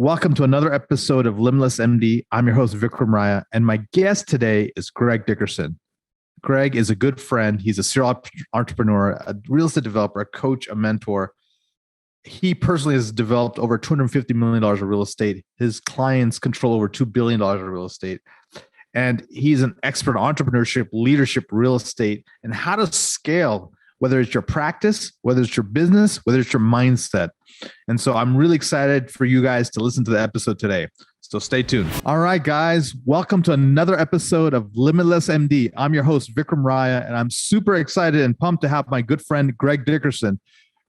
Welcome to another episode of Limitless MD. I'm your host, Vikram Raya, and my guest today is Greg Dickerson. Greg is a good friend. He's a serial entrepreneur, a real estate developer, a coach, a mentor. He personally has developed over $250 million of real estate. His clients control over $2 billion of real estate. And he's an expert in entrepreneurship, leadership, real estate, and how to scale, whether it's your practice, whether it's your business, whether it's your mindset. And so I'm really excited for you guys to listen to the episode today. So stay tuned. All right, guys, welcome to another episode of Limitless MD. I'm your host, Vikram Raya, and I'm super excited and pumped to have my good friend, Greg Dickerson.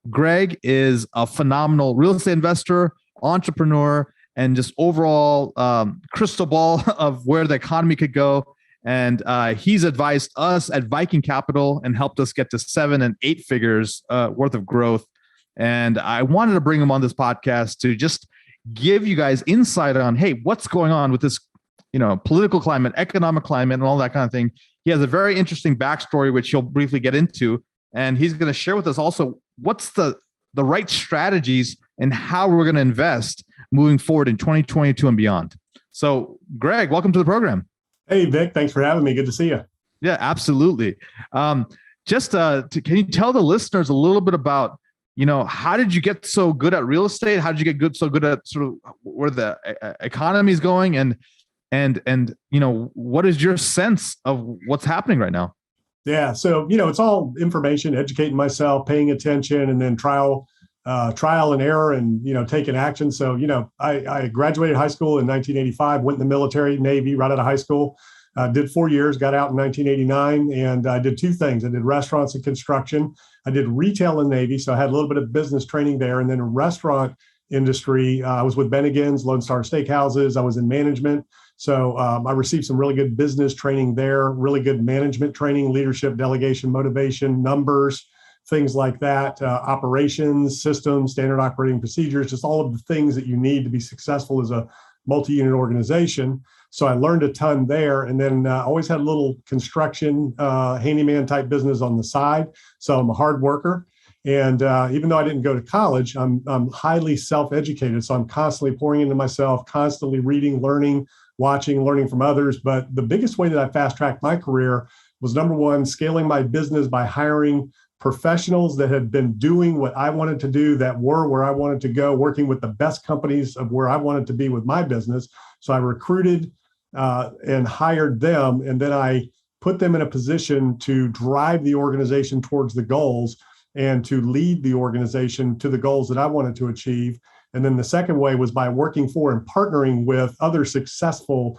Greg is a phenomenal real estate investor, entrepreneur, and just overall crystal ball of where the economy could go. And he's advised us at Viking Capital and helped us get to 7 and 8 figures worth of growth. And I wanted to bring him on this podcast to just give you guys insight on, hey, what's going on with this, political climate, economic climate, and all that kind of thing. He has a very interesting backstory, which he'll briefly get into. And he's going to share with us also what's the right strategies and how we're going to invest moving forward in 2022 and beyond. So, Greg, welcome to the program. Hey, Vic, thanks for having me. Good to see you. Yeah, absolutely. Can you tell the listeners a little bit about, how did you get so good at real estate? How did you get so good at sort of where the economy is going? And what is your sense of what's happening right now? Yeah. So, it's all information, educating myself, paying attention, and then trial and error and, taking action. So, I graduated high school in 1985, went in the military, Navy, right out of high school, did 4 years, got out in 1989. And I did two things. I did restaurants and construction. I did retail in Navy. So I had a little bit of business training there. And then in restaurant industry, I was with Bennigan's, Lone Star Steakhouses. I was in management. So I received some really good business training there, really good management training, leadership, delegation, motivation, numbers, things like that, operations, systems, standard operating procedures, just all of the things that you need to be successful as a multi-unit organization. So I learned a ton there, and then always had a little construction, handyman type business on the side. So I'm a hard worker. And even though I didn't go to college, I'm highly self-educated. So I'm constantly pouring into myself, constantly reading, learning, watching, learning from others. But the biggest way that I fast-tracked my career was, number one, scaling my business by hiring professionals that had been doing what I wanted to do, that were where I wanted to go, working with the best companies of where I wanted to be with my business. So I recruited and hired them, and then I put them in a position to drive the organization towards the goals and to lead the organization to the goals that I wanted to achieve. And then the second way was by working for and partnering with other successful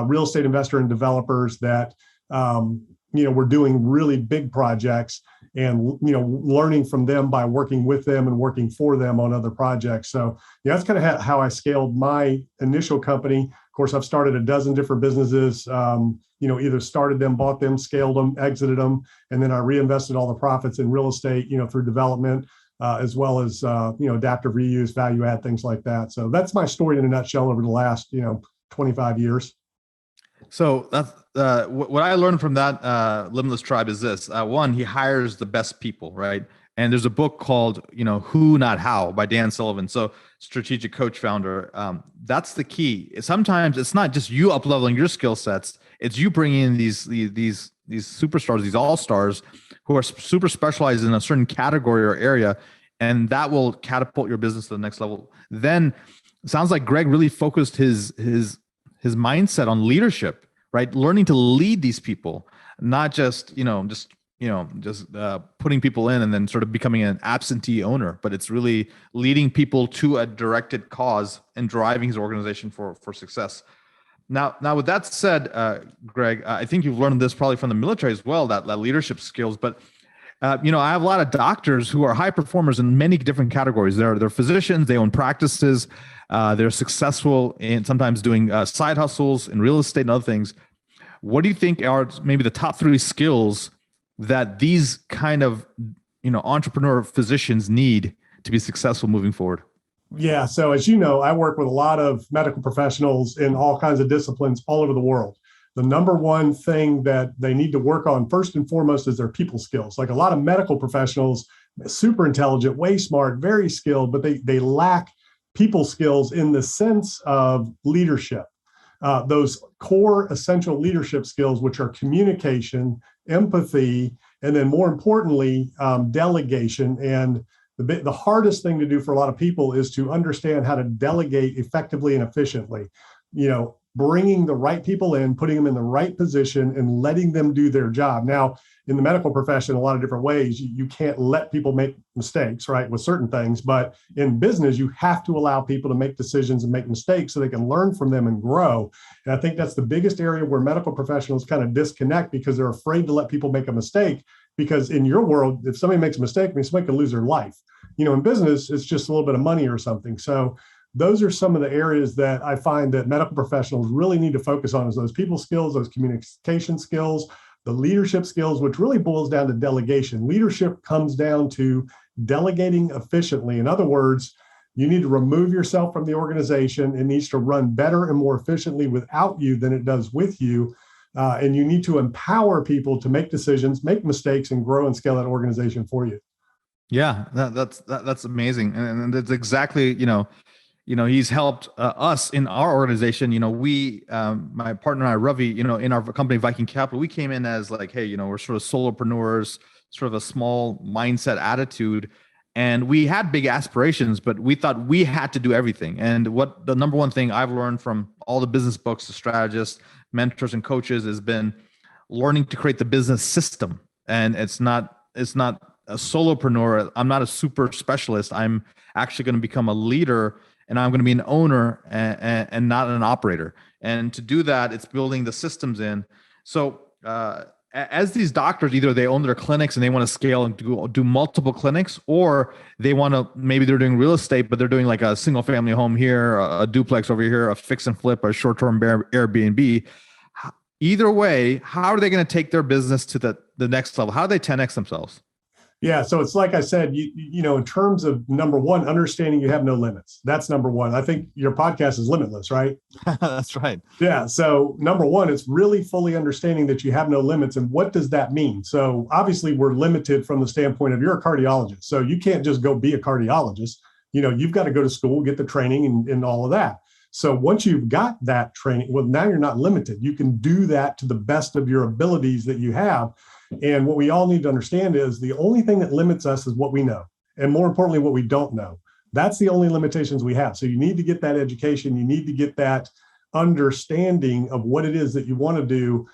real estate investor and developers that were doing really big projects, and learning from them by working with them and working for them on other projects. So that's kind of how I scaled my initial company. Of course, I've started a dozen different businesses, either started them, bought them, scaled them, exited them, and then I reinvested all the profits in real estate, through development, as well as, adaptive reuse, value add, things like that. So that's my story in a nutshell over the last, 25 years. So that's what I learned from that Limitless Tribe is this. One, he hires the best people, right? And there's a book called, Who, Not How by Dan Sullivan. So strategic coach founder. That's the key. Sometimes it's not just you up-leveling your skill sets. It's you bringing in these superstars, these all-stars who are super specialized in a certain category or area, and that will catapult your business to the next level. Then it sounds like Greg really focused his mindset on leadership, right? Learning to lead these people, not just putting people in and then sort of becoming an absentee owner, but it's really leading people to a directed cause and driving his organization for success. Now, with that said, Greg, I think you've learned this probably from the military as well, that leadership skills. But I have a lot of doctors who are high performers in many different categories. They're physicians, they own practices, they're successful in sometimes doing side hustles in real estate and other things. What do you think are maybe the top 3 skills that these kind of entrepreneur physicians need to be successful moving forward? Yeah. So as you know, I work with a lot of medical professionals in all kinds of disciplines all over the world. The number one thing that they need to work on first and foremost is their people skills. Like a lot of medical professionals, super intelligent, way smart, very skilled, but they lack people skills in the sense of leadership. Those core essential leadership skills, which are communication, empathy, and then more importantly, delegation. And the hardest thing to do for a lot of people is to understand how to delegate effectively and efficiently. Bringing the right people in, putting them in the right position, and letting them do their job. Now, in the medical profession, a lot of different ways, you can't let people make mistakes, right, with certain things. But in business, you have to allow people to make decisions and make mistakes so they can learn from them and grow. And I think that's the biggest area where medical professionals kind of disconnect, because they're afraid to let people make a mistake. Because in your world, if somebody makes a mistake, I mean, somebody can lose their life. In business, it's just a little bit of money or something. So those are some of the areas that I find that medical professionals really need to focus on, is those people skills, those communication skills, the leadership skills, which really boils down to delegation. Leadership comes down to delegating efficiently. In other words, you need to remove yourself from the organization. It needs to run better and more efficiently without you than it does with you. And you need to empower people to make decisions, make mistakes, and grow and scale that organization for you. Yeah, that's amazing. And that's exactly, he's helped us in our organization. We, my partner and I, Ravi, in our company, Viking Capital, we came in as like, hey, we're sort of solopreneurs, sort of a small mindset attitude. And we had big aspirations, but we thought we had to do everything. And what the number one thing I've learned from all the business books, the strategists, mentors, and coaches has been learning to create the business system. And it's not a solopreneur. I'm not a super specialist. I'm actually going to become a leader, and I'm going to be an owner and not an operator. And to do that, it's building the systems in. So as these doctors, either they own their clinics and they want to scale and do multiple clinics, or they want to, maybe they're doing real estate, but they're doing like a single family home here, a duplex over here, a fix and flip, a short-term Airbnb. Either way, how are they going to take their business to the next level? How do they 10X themselves? Yeah. So it's like I said, in terms of number one, understanding you have no limits. That's number one. I think your podcast is limitless, right? That's right. Yeah. So number one, it's really fully understanding that you have no limits. And what does that mean? So obviously we're limited from the standpoint of, you're a cardiologist. So you can't just go be a cardiologist. You've got to go to school, get the training and all of that. So once you've got that training, well, now you're not limited. You can do that to the best of your abilities that you have. And what we all need to understand is the only thing that limits us is what we know. And more importantly, what we don't know. That's the only limitations we have. So you need to get that education. You need to get that understanding of what it is that you want to do,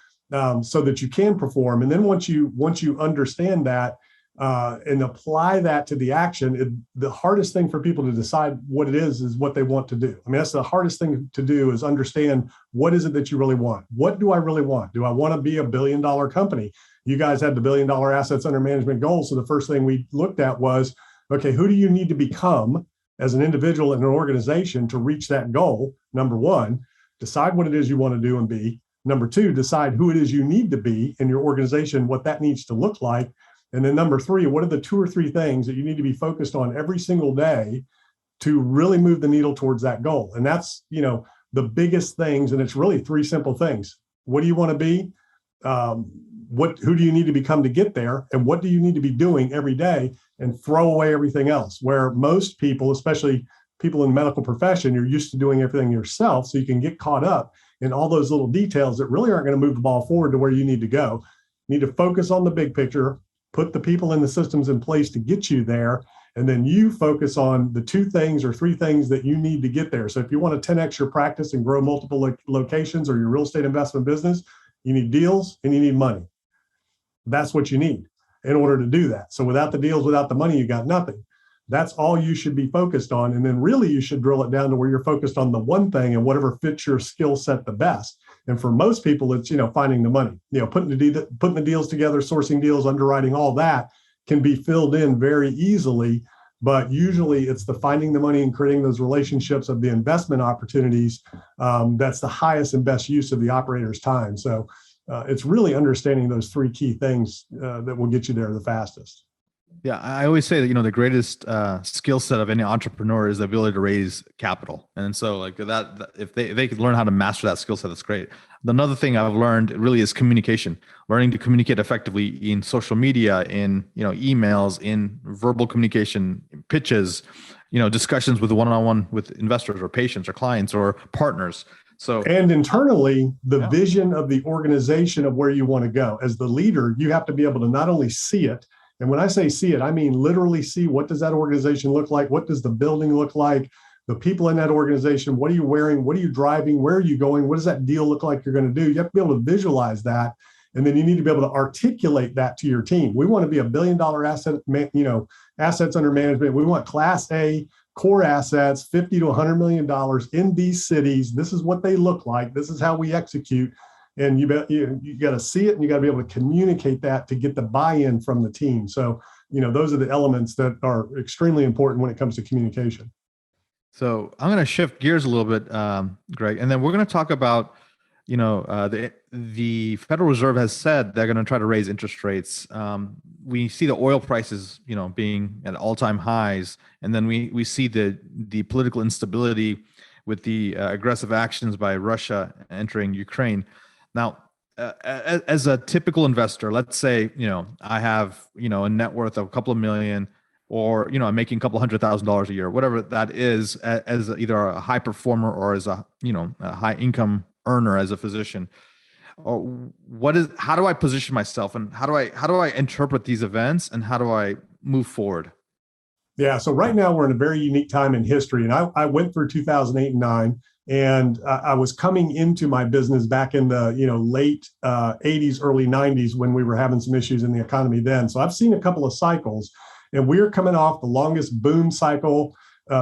so that you can perform. And then once you understand that and apply that to the action, the hardest thing for people to decide what it is what they want to do. I mean, that's the hardest thing to do, is understand, what is it that you really want? What do I really want? Do I want to be a $1 billion company? You guys had the $1 billion assets under management goal. So the first thing we looked at was, okay, who do you need to become as an individual in an organization to reach that goal? Number one, decide what it is you want to do and be. Number two, decide who it is you need to be in your organization, what that needs to look like. And then number three, what are the 2 or 3 things that you need to be focused on every single day to really move the needle towards that goal? And that's, the biggest things. And it's really 3 simple things. What do you want to be? Who do you need to become to get there? And what do you need to be doing every day? And throw away everything else. Where most people, especially people in the medical profession, you're used to doing everything yourself. So you can get caught up in all those little details that really aren't going to move the ball forward to where you need to go. You need to focus on the big picture, put the people and the systems in place to get you there. And then you focus on the 2 things or 3 things that you need to get there. So if you want to 10X your practice and grow multiple locations, or your real estate investment business, you need deals and you need money. That's what you need in order to do that. So without the deals, without the money, you got nothing. That's all you should be focused on. And then really you should drill it down to where you're focused on the one thing and whatever fits your skill set the best. And for most people, it's, finding the money, putting the deals together, sourcing deals, underwriting, all that can be filled in very easily. But usually it's the finding the money and creating those relationships of the investment opportunities. That's the highest and best use of the operator's time. So it's really understanding those 3 key things that will get you there the fastest. Yeah, I always say that, the greatest skill set of any entrepreneur is the ability to raise capital. And so like that, if they could learn how to master that skill set, that's great. Another thing I've learned really is communication, learning to communicate effectively in social media, in, emails, in verbal communication, pitches, discussions with one-on-one with investors or patients or clients or partners. So, and internally, the yeah. vision of the organization of where you want to go. As the leader, you have to be able to not only see it, and when I say see it, I mean literally see, what does that organization look like? What does the building look like? The people in that organization, what are you wearing? What are you driving? Where are you going? What does that deal look like you're going to do? You have to be able to visualize that. And then you need to be able to articulate that to your team. We want to be $1 billion assets under management. We want Class A core assets, $50 to $100 million in these cities. This is what they look like. This is how we execute. And you got to see it, and you got to be able to communicate that to get the buy-in from the team. So, those are the elements that are extremely important when it comes to communication. So I'm going to shift gears a little bit, Greg, and then we're going to talk about, the Federal Reserve has said they're going to try to raise interest rates. We see the oil prices, being at all-time highs, and then we see the political instability with the aggressive actions by Russia entering Ukraine. Now, as a typical investor, let's say, I have, a net worth of a couple of million, or, I'm making a couple $100,000 a year, whatever that is, as either a high performer or as a high income earner as a physician. Or how do I position myself, and how do I interpret these events, and how do I move forward? Yeah. So right now we're in a very unique time in history. And I went through 2008 and 9, and I was coming into my business back in the, late 80s, early 90s, when we were having some issues in the economy then. So I've seen a couple of cycles, and we're coming off the longest boom cycle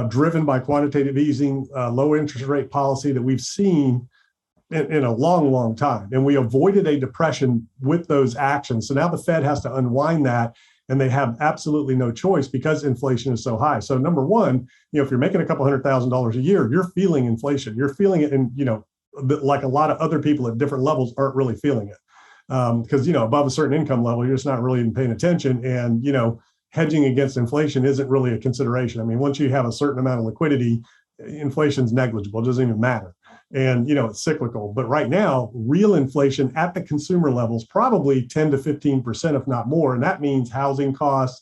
driven by quantitative easing, low interest rate policy that we've seen in a long, long time. And we avoided a depression with those actions. So now the Fed has to unwind that, and they have absolutely no choice because inflation is so high. So number one, if you're making a couple $100,000 a year, you're feeling inflation. You're feeling it, and like a lot of other people at different levels aren't really feeling it because above a certain income level, you're just not really even paying attention. And hedging against inflation isn't really a consideration. I mean, once you have a certain amount of liquidity, inflation's negligible. It doesn't even matter. And, it's cyclical. But right now, real inflation at the consumer level is probably 10 to 15%, if not more. And that means housing costs,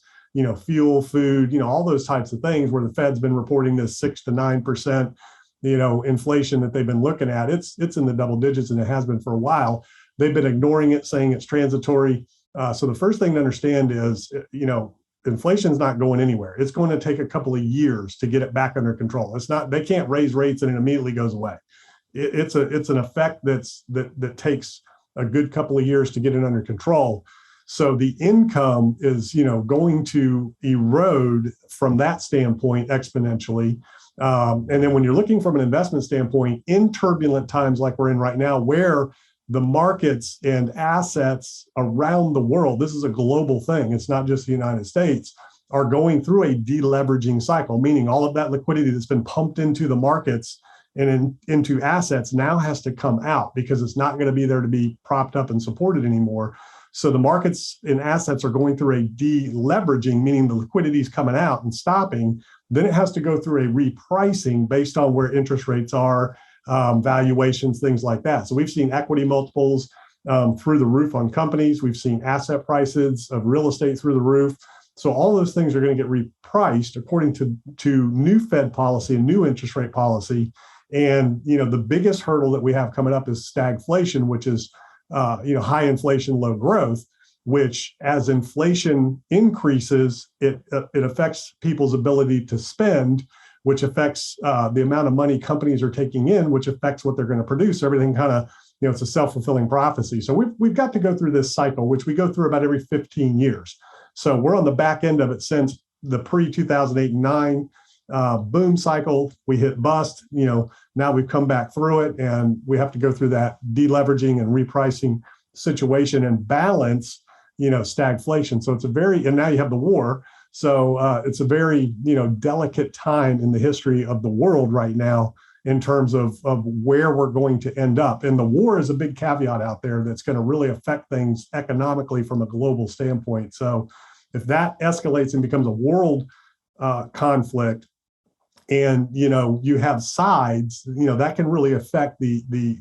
fuel, food, all those types of things, where the Fed's been reporting this 6 to 9%, inflation that they've been looking at. It's in the double digits, and it has been for a while. They've been ignoring it, saying it's transitory. So the first thing to understand is, inflation's not going anywhere. It's going to take a couple of years to get it back under control. They can't raise rates and it immediately goes away. It's an effect that takes a good couple of years to get it under control. So the income is, going to erode from that standpoint exponentially. And then when you're looking from an investment standpoint, in turbulent times like we're in right now, where the markets and assets around the world, this is a global thing, it's not just the United States, are going through a deleveraging cycle, meaning all of that liquidity that's been pumped into the markets and into assets now has to come out because it's not going to be there to be propped up and supported anymore. So the markets and assets are going through a deleveraging, meaning the liquidity is coming out and stopping. Then it has to go through a repricing based on where interest rates are, valuations, things like that. So we've seen equity multiples through the roof on companies. We've seen asset prices of real estate through the roof. So all those things are going to get repriced according to new Fed policy and new interest rate policy. And, the biggest hurdle that we have coming up is stagflation, which is, high inflation, low growth, which as inflation increases, it affects people's ability to spend, which affects the amount of money companies are taking in, which affects what they're going to produce. Everything kind of, it's a self-fulfilling prophecy. So we've got to go through this cycle, which we go through about every 15 years. So we're on the back end of it since the pre-2008 and 9 boom cycle. We hit bust, now we've come back through it, and we have to go through that deleveraging and repricing situation and balance, stagflation. So and now you have the war. So it's a very, delicate time in the history of the world right now in terms of where we're going to end up. And the war is a big caveat out there that's going to really affect things economically from a global standpoint. So if that escalates and becomes a world conflict, and you have sides, that can really affect the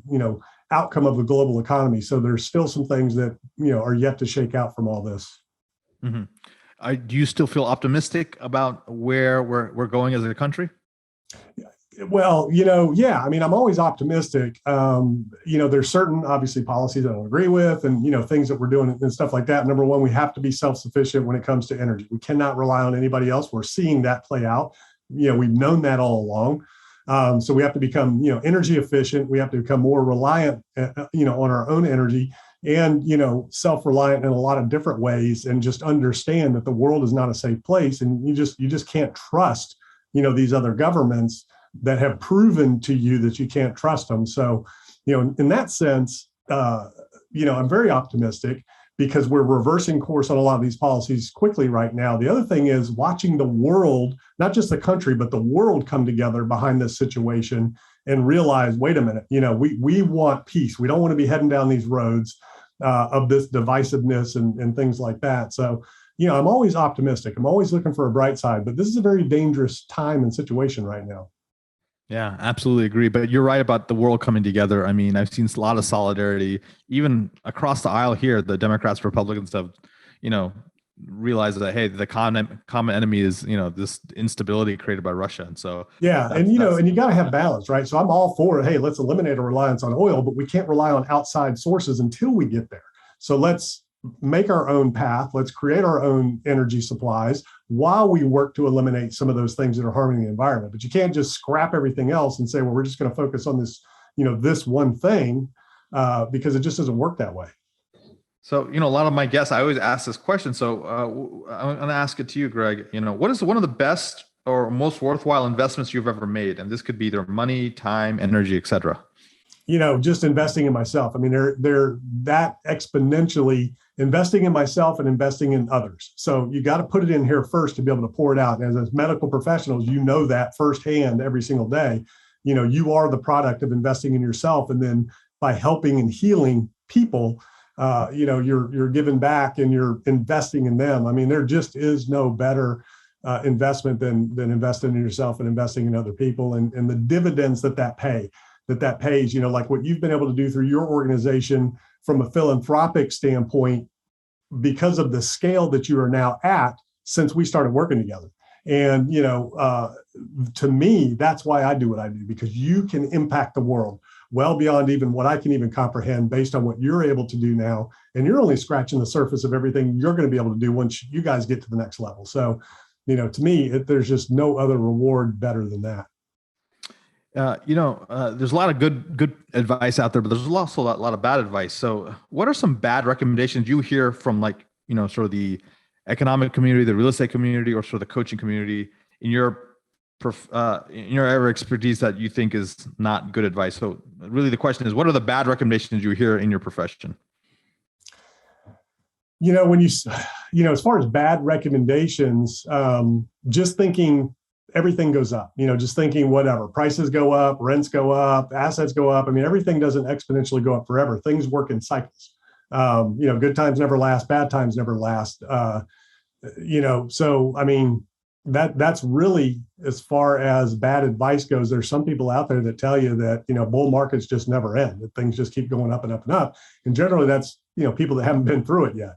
outcome of the global economy. So there's still some things that are yet to shake out from all this. Mm-hmm. Do you still feel optimistic about where we're going as a country? Well, yeah, I mean, I'm always optimistic. There's certain obviously policies I don't agree with and, things that we're doing and stuff like that. Number one, we have to be self-sufficient when it comes to energy. We cannot rely on anybody else. We're seeing that play out. We've known that all along. So we have to become, energy efficient. We have to become more reliant, on our own energy and, self-reliant in a lot of different ways, and just understand that the world is not a safe place. And you just can't trust, these other governments that have proven to you that you can't trust them. So, in that sense, I'm very optimistic because we're reversing course on a lot of these policies quickly right now. The other thing is watching the world, not just the country, but the world come together behind this situation and realize, wait a minute, we want peace. We don't want to be heading down these roads of this divisiveness and things like that. So, I'm always optimistic. I'm always looking for a bright side, but this is a very dangerous time and situation right now. Yeah, absolutely agree. But you're right about the world coming together. I mean, I've seen a lot of solidarity, even across the aisle here. The Democrats, Republicans have, realized that, hey, the common enemy is, this instability created by Russia. And so, yeah, and you got to have balance, right? So I'm all for, hey, let's eliminate a reliance on oil, but we can't rely on outside sources until we get there. So let's make our own path. Let's create our own energy supplies while we work to eliminate some of those things that are harming the environment. But you can't just scrap everything else and say, well, we're just going to focus on this, this one thing, because it just doesn't work that way. So, a lot of my guests, I always ask this question. So I'm going to ask it to you, Greg. What is one of the best or most worthwhile investments you've ever made? And this could be either money, time, energy, et cetera. Just investing in myself. I mean, they're that exponentially investing in myself and investing in others. So you got to put it in here first to be able to pour it out. And as medical professionals, that firsthand every single day. You are the product of investing in yourself, and then by helping and healing people, you're giving back and you're investing in them. I mean, there just is no better investment than investing in yourself and investing in other people, and the dividends that pays, like what you've been able to do through your organization from a philanthropic standpoint, because of the scale that you are now at since we started working together. And, to me, that's why I do what I do, because you can impact the world well beyond even what I can even comprehend based on what you're able to do now. And you're only scratching the surface of everything you're going to be able to do once you guys get to the next level. So, to me, there's just no other reward better than that. There's a lot of good advice out there, but there's also a lot of bad advice. So what are some bad recommendations you hear from sort of the economic community, the real estate community, or sort of the coaching community in your area of expertise that you think is not good advice? So really the question is, what are the bad recommendations you hear in your profession? When as far as bad recommendations, just thinking everything goes up, just thinking whatever, prices go up, rents go up, assets go up. I mean, everything doesn't exponentially go up forever. Things work in cycles. Good times never last, bad times never last. So, I mean, that's really, as far as bad advice goes, there's some people out there that tell you that, bull markets just never end, that things just keep going up and up and up. And generally that's, people that haven't been through it yet,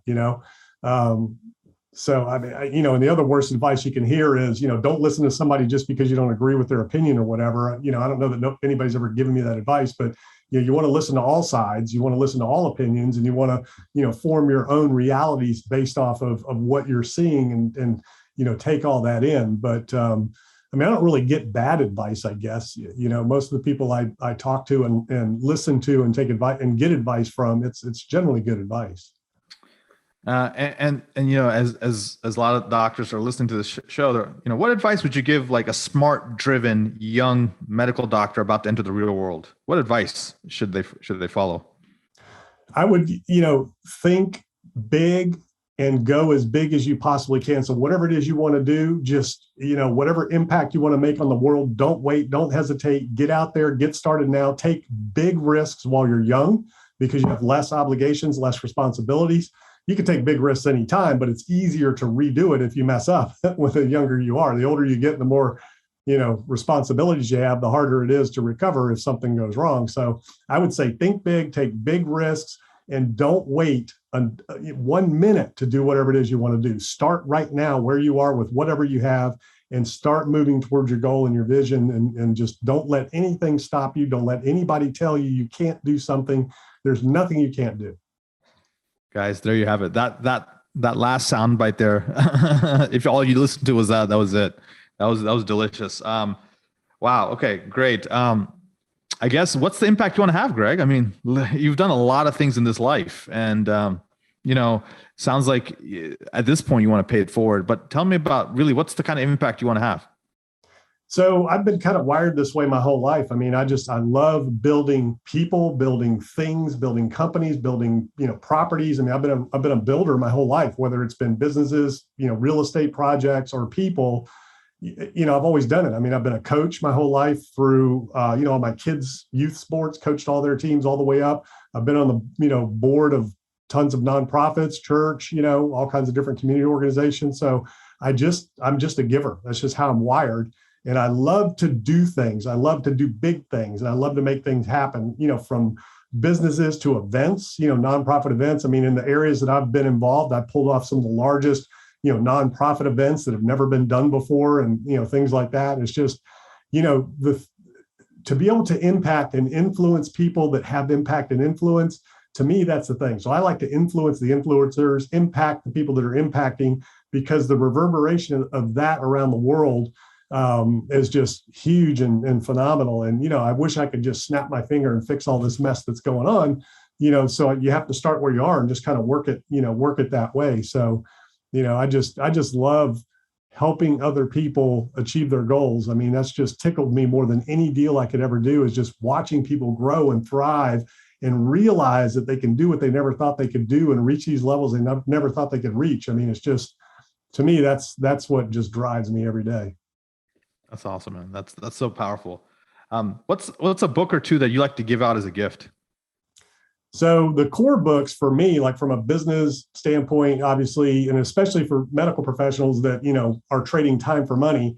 So, I mean, and the other worst advice you can hear is, don't listen to somebody just because you don't agree with their opinion or whatever. I don't know that anybody's ever given me that advice, but, you want to listen to all sides. You want to listen to all opinions, and you want to, form your own realities based off of what you're seeing and take all that in. But, I don't really get bad advice, I guess. Most of the people I talk to and listen to and take advice and get advice from, it's generally good advice. And as a lot of doctors are listening to this show, what advice would you give like a smart, driven young medical doctor about to enter the real world? What advice should they follow? I would, think big and go as big as you possibly can. So whatever it is you want to do, just, whatever impact you want to make on the world, don't wait, don't hesitate, get out there, get started now, take big risks while you're young, because you have less obligations, less responsibilities. You can take big risks anytime, but it's easier to redo it if you mess up with the younger you are. The older you get, the more, responsibilities you have, the harder it is to recover if something goes wrong. So I would say think big, take big risks, and don't wait 1 minute to do whatever it is you want to do. Start right now where you are with whatever you have and start moving towards your goal and your vision, and just don't let anything stop you. Don't let anybody tell you you can't do something. There's nothing you can't do. Guys, there you have it. That last sound bite there. If all you listened to was that was it. That was delicious. Wow. Okay, great. I guess what's the impact you want to have, Greg? I mean, you've done a lot of things in this life, and sounds like at this point you want to pay it forward. But tell me about really what's the kind of impact you want to have. So I've been kind of wired this way my whole life. I mean, I love building people, building things, building companies, building, properties. I mean, I've been a builder my whole life, whether it's been businesses, real estate projects or people. I've always done it. I mean, I've been a coach my whole life through, all my kids' youth sports, coached all their teams all the way up. I've been on the, board of tons of nonprofits, church, all kinds of different community organizations. So I'm just a giver. That's just how I'm wired. And I love to do things. I love to do big things, and I love to make things happen, from businesses to events, nonprofit events. I mean, in the areas that I've been involved, I pulled off some of the largest, nonprofit events that have never been done before, and, things like that. It's just, to be able to impact and influence people that have impact and influence, to me, that's the thing. So I like to influence the influencers, impact the people that are impacting, because the reverberation of that around the world is just huge and phenomenal. And, I wish I could just snap my finger and fix all this mess that's going on, so you have to start where you are and just kind of work it that way. So, I just love helping other people achieve their goals. I mean, that's just tickled me more than any deal I could ever do, is just watching people grow and thrive and realize that they can do what they never thought they could do and reach these levels they never thought they could reach. I mean, it's just, to me, that's what just drives me every day. That's awesome, man. That's so powerful. What's a book or two that you like to give out as a gift? So the core books for me, like from a business standpoint, obviously, and especially for medical professionals that, are trading time for money,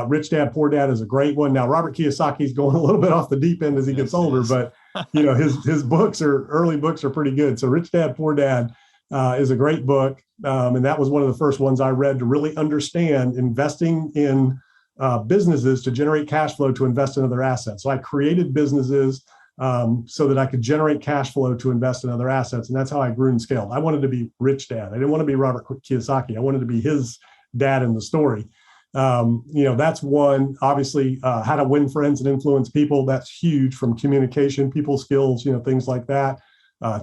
Rich Dad, Poor Dad is a great one. Now, Robert Kiyosaki's going a little bit off the deep end as he gets older, but, his early books are pretty good. So Rich Dad, Poor Dad is a great book. And that was one of the first ones I read to really understand investing in businesses to generate cash flow to invest in other assets. So I created businesses so that I could generate cash flow to invest in other assets. And that's how I grew and scaled. I wanted to be Rich Dad. I didn't want to be Robert Kiyosaki. I wanted to be his dad in the story. That's one. Obviously, how to win friends and influence people. That's huge, from communication, people skills, things like that.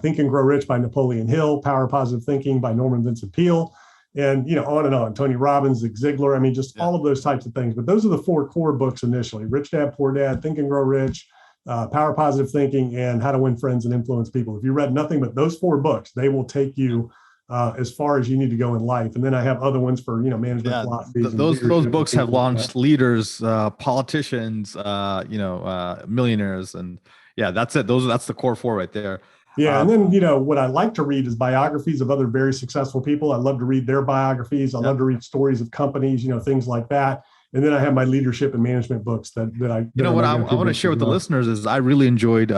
Think and Grow Rich by Napoleon Hill, Power of Positive Thinking by Norman Vincent Peale. And, on and on. Tony Robbins, Zig Ziglar. I mean, just all of those types of things. But those are the 4 core books initially: Rich Dad, Poor Dad, Think and Grow Rich, Power of Positive Thinking, and How to Win Friends and Influence People. If you read nothing but those 4 books, they will take you as far as you need to go in life. And then I have other ones for, management philosophies. Those books have launched leaders, politicians, millionaires, and that's it. That's the core 4 right there. Yeah. And then, what I like to read is biographies of other very successful people. I love to read their biographies. I love to read stories of companies, things like that. And then I have my leadership and management books that I want to share with the listeners is I really enjoyed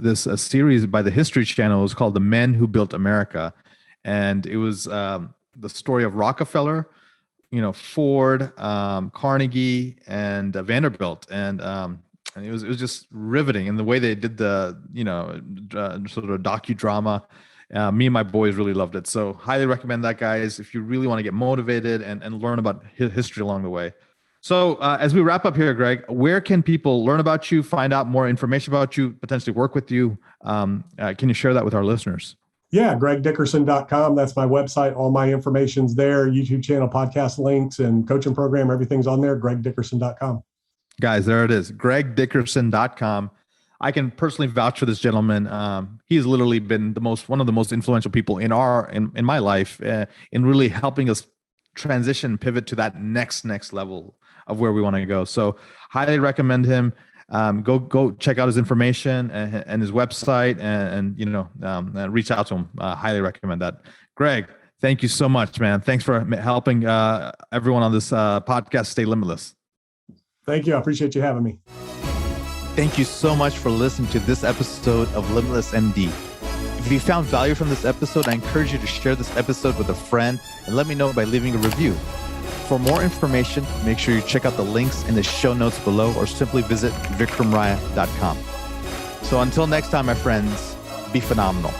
this series by the History Channel. It was called The Men Who Built America. And it was the story of Rockefeller, Ford, Carnegie, and Vanderbilt. And it was just riveting in the way they did the, sort of docudrama. Me and my boys really loved it. So highly recommend that, guys, if you really want to get motivated and learn about history along the way. So as we wrap up here, Greg, where can people learn about you, find out more information about you, potentially work with you? Can you share that with our listeners? Yeah, gregdickerson.com. That's my website. All my information's there. YouTube channel, podcast links, and coaching program. Everything's on there. gregdickerson.com. Guys, there it is. gregdickerson.com. I can personally vouch for this gentleman. He's literally been one of the most influential people in my life in really helping us transition, pivot to that next level of where we want to go. So highly recommend him. Go check out his information and his website and reach out to him. Highly recommend that. Greg, thank you so much, man. Thanks for helping everyone on this podcast stay limitless. Thank you. I appreciate you having me. Thank you so much for listening to this episode of Limitless MD. If If you found value from this episode, I encourage you to share this episode with a friend and let me know by leaving a review. For more information, make sure you check out the links in the show notes below or simply visit vikramraya.com. So until next time, my friends, be phenomenal.